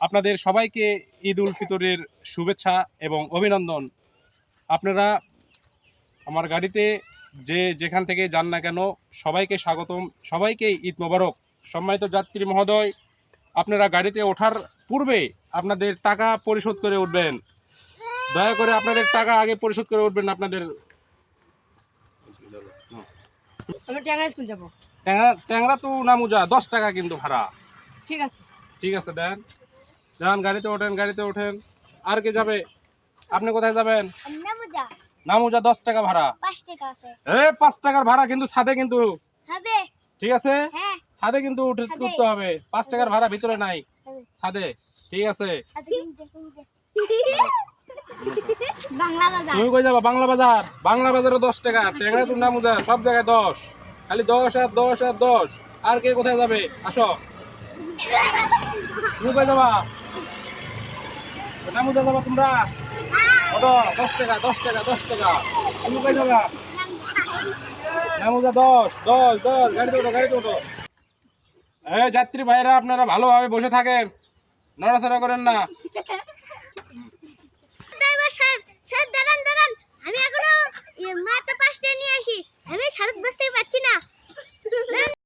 আপনাদের সবাইকে ঈদ উল ফিতরের শুভেচ্ছা এবং অভিনন্দন। আপনারা আমার গাড়িতে যে যেখান থেকে যান না কেন সবাইকে স্বাগতম, সবাইকে ঈদ মোবারক। সম্মানিত যাত্রী মহোদয়, আপনারা গাড়িতে ওঠার পূর্বে আপনাদের টাকা পরিশোধ করে উঠবেন। দয়া করে আপনাদের টাকা আগে পরিশোধ করে উঠবেন। আপনাদের আমি ট্যাংরা স্কুল যাবো। ট্যাংরা তো নামুজা 10 টাকা কিন্তু ভাড়া। ঠিক আছে। ঠিক আছে, দেন যান, গাড়িতে ওঠেন, গাড়িতে ওঠেন। আর কে যাবে? আপনি কোথায় যাবেন? নামুজা নামুজা 10 টাকা ভাড়া। 5 টাকা আছে 5 টাকার ভাড়া কিন্তু ছাদে কিন্তু। হবে। ঠিক আছে, হ্যাঁ ছাদে কিন্তু উঠতে হবে। 5 টাকার ভাড়া ভিতরে নাই, ছাদে। ঠিক আছে, বাংলা বাজার। তুমি কই যাবা? বাংলা বাজার। বাংলা বাজারে 10 টাকা, ট্যাংরা তো নামুজা সব জায়গায় 10, খালি 10 আর 10 আর 10। আর কে কোথায় যাবে? আসো, তুমি কই যাবা? নামুজা যাবা তোমরা? ওটো 10 টাকা, 10 টাকা, 10 টাকা। তুমি কই যাবা? নামুজা 10 10 10। গাড়িতে ওঠো, গাড়িতে ওঠো। যাত্রী ভাইরা, আপনারা ভালোভাবে বসে থাকেন, নড়াচড়া করেন না।